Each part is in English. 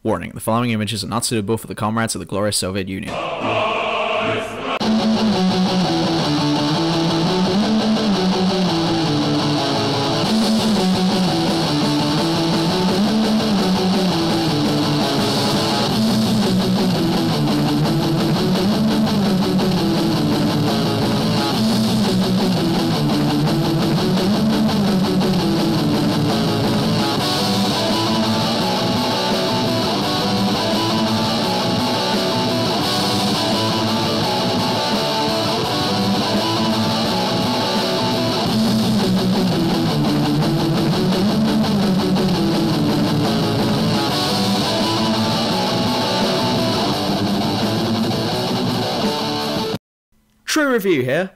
Warning, the following images are not suitable for the comrades of the glorious Soviet Union. True review here.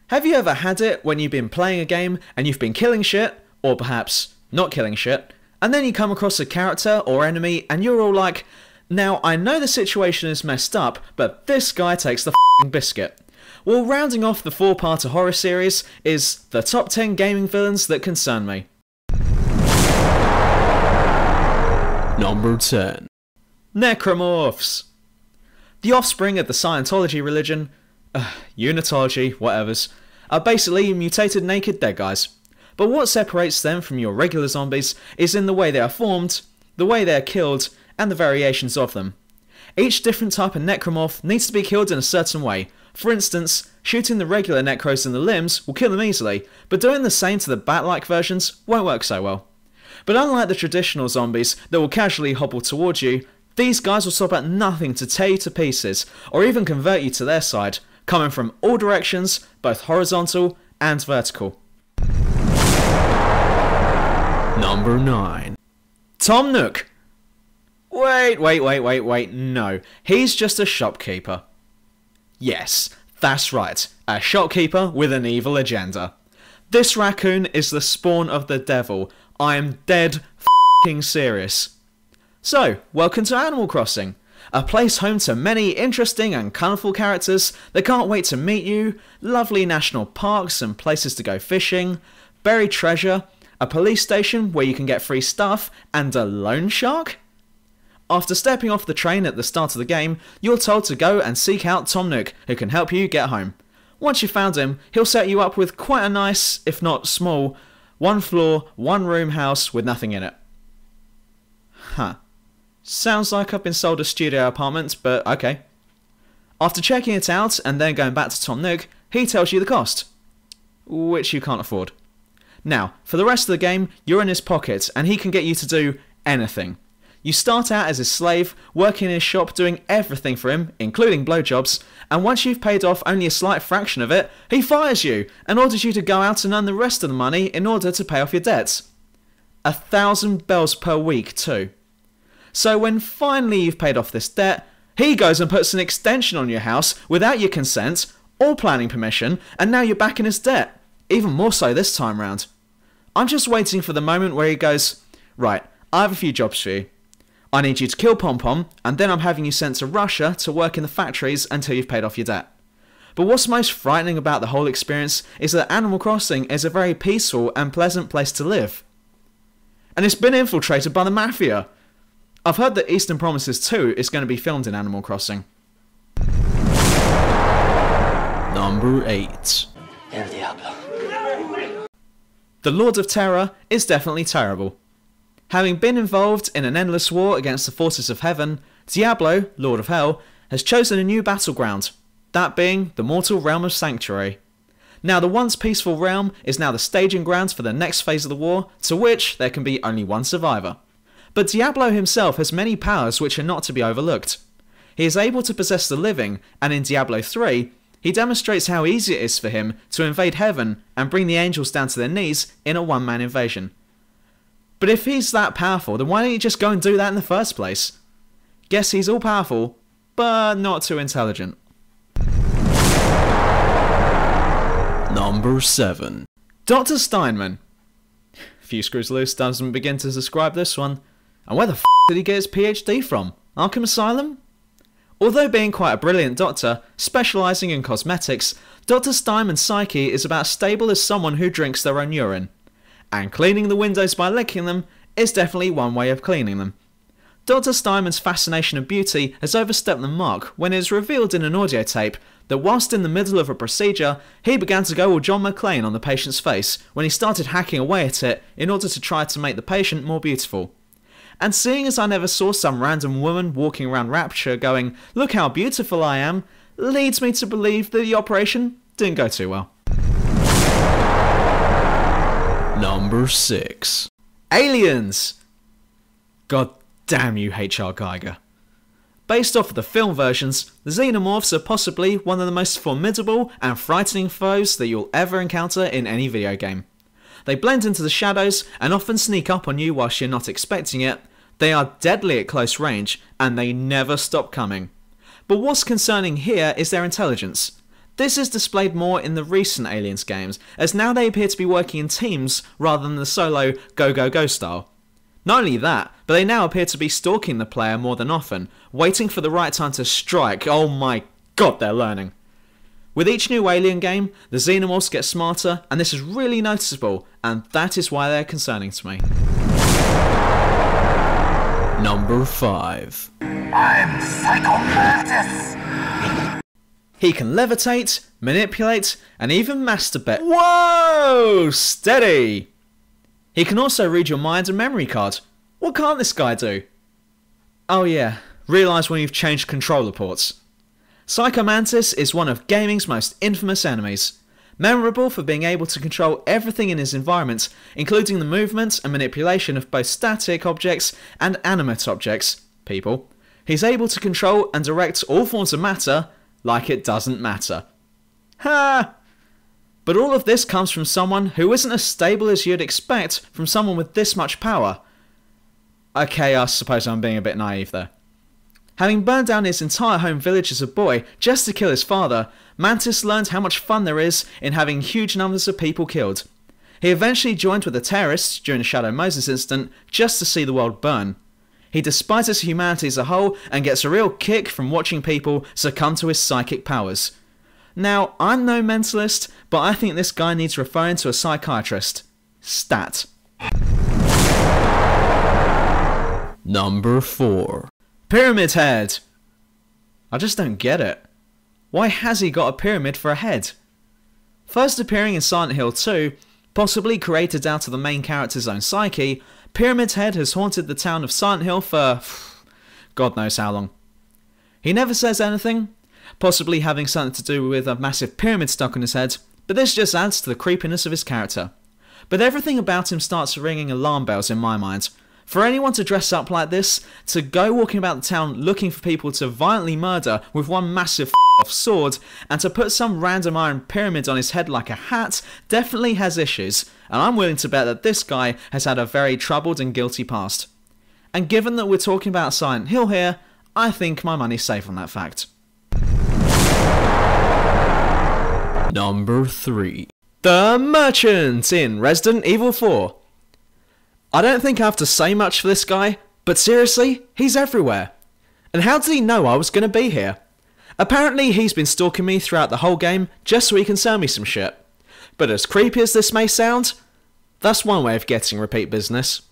Have you ever had it when you've been playing a game and you've been killing shit, or perhaps not killing shit, and then you come across a character or enemy and you're all like, now I know the situation is messed up, but this guy takes the f***ing biscuit. Well, rounding off the 4-parter horror series is the top 10 gaming villains that concern me. Number 10. Necromorphs. The offspring of the Scientology religion, Unitology, whatevers, are basically mutated naked dead guys. But what separates them from your regular zombies is in the way they are formed, the way they are killed, and the variations of them. Each different type of necromorph needs to be killed in a certain way. For instance, shooting the regular necros in the limbs will kill them easily, but doing the same to the bat-like versions won't work so well. But unlike the traditional zombies that will casually hobble towards you, these guys will stop at nothing to tear you to pieces, or even convert you to their side, coming from all directions, both horizontal and vertical. Number 9. Tom Nook. Wait, no. He's just a shopkeeper. Yes, that's right, a shopkeeper with an evil agenda. This raccoon is the spawn of the devil. I am dead f***ing serious. So, welcome to Animal Crossing. A place home to many interesting and colourful characters that can't wait to meet you, lovely national parks and places to go fishing, buried treasure, a police station where you can get free stuff, and a loan shark? After stepping off the train at the start of the game, you're told to go and seek out Tom Nook, who can help you get home. Once you've found him, he'll set you up with quite a nice, if not small, 1-floor, 1-room house with nothing in it. Huh. Sounds like I've been sold a studio apartment, but okay. After checking it out and then going back to Tom Nook, he tells you the cost, which you can't afford. Now, for the rest of the game, you're in his pocket and he can get you to do anything. You start out as his slave, working in his shop doing everything for him, including blowjobs, and once you've paid off only a slight fraction of it, he fires you and orders you to go out and earn the rest of the money in order to pay off your debts. 1,000 bells per week too. So when finally you've paid off this debt, he goes and puts an extension on your house without your consent or planning permission, and now you're back in his debt. Even more so this time round. I'm just waiting for the moment where he goes, right, I have a few jobs for you. I need you to kill Pom Pom, and then I'm having you sent to Russia to work in the factories until you've paid off your debt. But what's most frightening about the whole experience is that Animal Crossing is a very peaceful and pleasant place to live. And it's been infiltrated by the Mafia. I've heard that Eastern Promises 2 is going to be filmed in Animal Crossing. Number 8. El Diablo. The Lord of Terror is definitely terrible. Having been involved in an endless war against the forces of heaven, Diablo, Lord of Hell, has chosen a new battleground, that being the mortal realm of Sanctuary. Now the once peaceful realm is now the staging ground for the next phase of the war, to which there can be only one survivor. But Diablo himself has many powers which are not to be overlooked. He is able to possess the living, and in Diablo 3, he demonstrates how easy it is for him to invade heaven and bring the angels down to their knees in a one-man invasion. But if he's that powerful, then why don't you just go and do that in the first place? Guess he's all powerful, but not too intelligent. Number 7. Dr. Steinman. Few screws loose doesn't begin to describe this one. And where the f*** did he get his PhD from? Arkham Asylum? Although being quite a brilliant doctor, specialising in cosmetics, Dr. Steinman's psyche is about as stable as someone who drinks their own urine. And cleaning the windows by licking them is definitely one way of cleaning them. Dr. Steinman's fascination of beauty has overstepped the mark when it is revealed in an audio tape that whilst in the middle of a procedure, he began to go all John McClane on the patient's face when he started hacking away at it in order to try to make the patient more beautiful. And seeing as I never saw some random woman walking around Rapture going, "Look how beautiful I am," leads me to believe that the operation didn't go too well. Number 6. Aliens! God damn you, H.R. Geiger. Based off of the film versions, the Xenomorphs are possibly one of the most formidable and frightening foes that you'll ever encounter in any video game. They blend into the shadows and often sneak up on you whilst you're not expecting it. They are deadly at close range, and they never stop coming. But what's concerning here is their intelligence. This is displayed more in the recent Aliens games, as now they appear to be working in teams rather than the solo go go go style. Not only that, but they now appear to be stalking the player more than often, waiting for the right time to strike. Oh my god, they're learning. With each new Alien game, the Xenomorphs get smarter, and this is really noticeable, and that is why they're concerning to me. Number 5. I'm Psycho Mantis! He can levitate, manipulate, and even masturbate. Whoa! Steady! He can also read your mind and memory card. What can't this guy do? Oh yeah, realise when you've changed controller ports. Psycho Mantis is one of gaming's most infamous enemies. Memorable for being able to control everything in his environment, including the movement and manipulation of both static objects and animate objects, people. He's able to control and direct all forms of matter like it doesn't matter. Ha! But all of this comes from someone who isn't as stable as you'd expect from someone with this much power. Okay, I suppose I'm being a bit naive there. Having burned down his entire home village as a boy just to kill his father, Mantis learned how much fun there is in having huge numbers of people killed. He eventually joined with the terrorists during the Shadow Moses incident just to see the world burn. He despises humanity as a whole and gets a real kick from watching people succumb to his psychic powers. Now, I'm no mentalist, but I think this guy needs referring to a psychiatrist. Stat. Number 4. Pyramid Head! I just don't get it. Why has he got a pyramid for a head? First appearing in Silent Hill 2, possibly created out of the main character's own psyche, Pyramid Head has haunted the town of Silent Hill for God knows how long. He never says anything, possibly having something to do with a massive pyramid stuck on his head, but this just adds to the creepiness of his character. But everything about him starts ringing alarm bells in my mind. For anyone to dress up like this, to go walking about the town looking for people to violently murder with one massive off sword, and to put some random iron pyramid on his head like a hat, definitely has issues, and I'm willing to bet that this guy has had a very troubled and guilty past. And given that we're talking about Silent Hill here, I think my money's safe on that fact. Number 3. The Merchant in Resident Evil 4. I don't think I have to say much for this guy, but seriously, he's everywhere. And how did he know I was going to be here? Apparently he's been stalking me throughout the whole game just so he can sell me some shit. But as creepy as this may sound, that's one way of getting repeat business.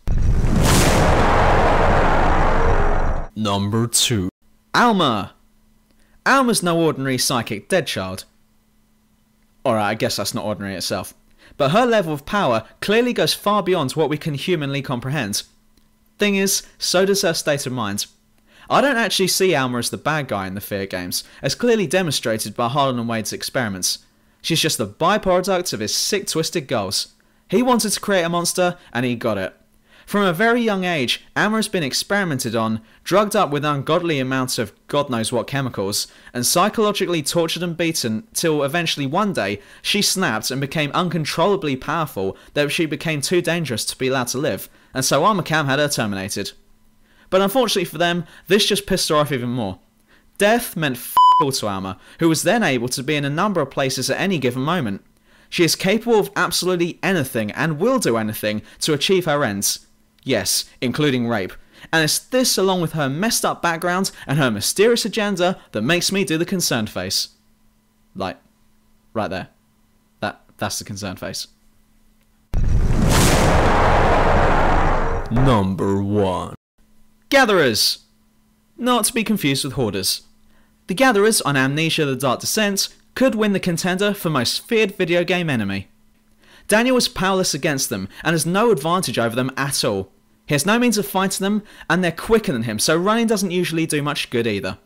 Number 2. Alma. Alma's no ordinary psychic deadchild. Alright, I guess that's not ordinary itself. But her level of power clearly goes far beyond what we can humanly comprehend. Thing is, so does her state of mind. I don't actually see Alma as the bad guy in the Fear games, as clearly demonstrated by Harlan and Wade's experiments. She's just the byproduct of his sick, twisted goals. He wanted to create a monster, and he got it. From a very young age, Alma has been experimented on, drugged up with ungodly amounts of God knows what chemicals, and psychologically tortured and beaten till eventually one day she snapped and became uncontrollably powerful that she became too dangerous to be allowed to live, and so Armacam had her terminated. But unfortunately for them, this just pissed her off even more. Death meant all to Alma, who was then able to be in a number of places at any given moment. She is capable of absolutely anything and will do anything to achieve her ends. Yes, including rape. And it's this along with her messed up background and her mysterious agenda that makes me do the concerned face. Like, right there. That's the concerned face. Number 1. Gatherers! Not to be confused with Hoarders. The Gatherers on Amnesia the Dark Descent could win the contender for most feared video game enemy. Daniel is powerless against them and has no advantage over them at all. He has no means of fighting them and they're quicker than him, so running doesn't usually do much good either.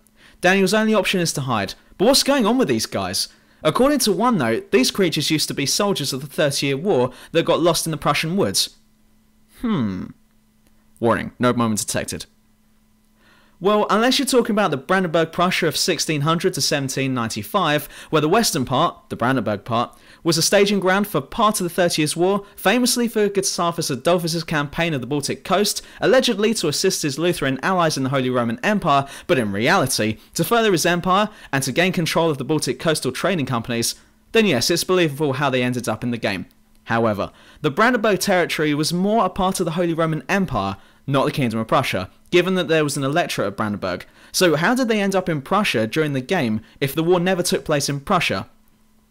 Daniel's only option is to hide. But what's going on with these guys? According to one note, these creatures used to be soldiers of the 30-Year War that got lost in the Prussian woods. Warning, no moment detected. Well, unless you're talking about the Brandenburg Prussia of 1600 to 1795, where the western part, the Brandenburg part, was a staging ground for part of the 30 Years' War, famously for Gustavus Adolphus' campaign of the Baltic coast, allegedly to assist his Lutheran allies in the Holy Roman Empire, but in reality, to further his empire and to gain control of the Baltic coastal trading companies, then yes, it's believable how they ended up in the game. However, the Brandenburg territory was more a part of the Holy Roman Empire, not the Kingdom of Prussia, given that there was an electorate of Brandenburg. So how did they end up in Prussia during the game if the war never took place in Prussia?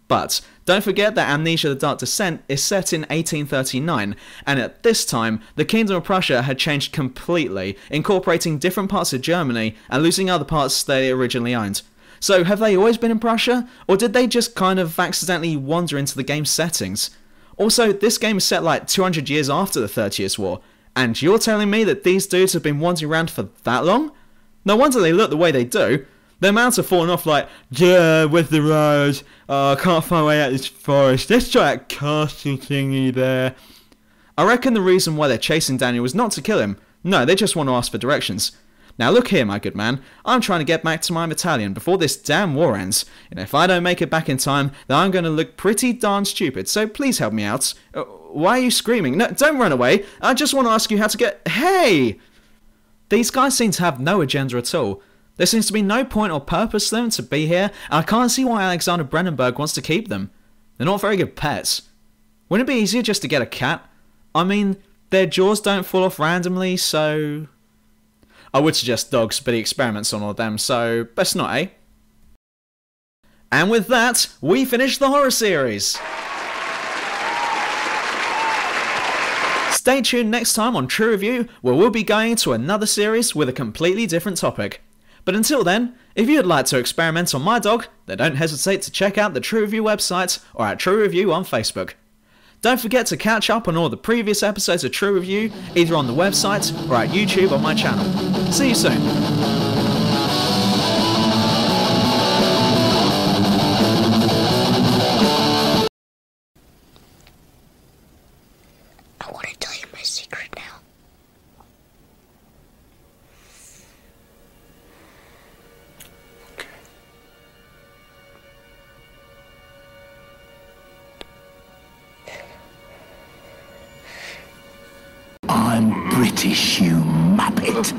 But don't forget that Amnesia the Dark Descent is set in 1839, and at this time, the Kingdom of Prussia had changed completely, incorporating different parts of Germany and losing other parts they originally owned. So have they always been in Prussia, or did they just kind of accidentally wander into the game's settings? Also, this game is set like 200 years after the 30 Years' War, and you're telling me that these dudes have been wandering around for that long? No wonder they look the way they do. Their mounts have fallen off like, yeah, with the road, I can't find my way out of this forest, let's try that castle thingy there. I reckon the reason why they're chasing Daniel is not to kill him. No, they just want to ask for directions. Now look here, my good man, I'm trying to get back to my battalion before this damn war ends, and if I don't make it back in time, then I'm going to look pretty darn stupid, so please help me out. Why are you screaming? No, don't run away, I just want to ask you how to get— Hey! These guys seem to have no agenda at all. There seems to be no point or purpose for them to be here, and I can't see why Alexander Brandenburg wants to keep them. They're not very good pets. Wouldn't it be easier just to get a cat? I mean, their jaws don't fall off randomly, so— I would suggest dogs, but he experiments on all of them, so best not, eh? And with that, we finish the horror series! Stay tuned next time on True Review, where we'll be going into another series with a completely different topic. But until then, if you'd like to experiment on my dog, then don't hesitate to check out the True Review website or at True Review on Facebook. Don't forget to catch up on all the previous episodes of True Review, either on the website or at YouTube on my channel. See you soon. I want to tell you my secret now. I'm British, you muppet.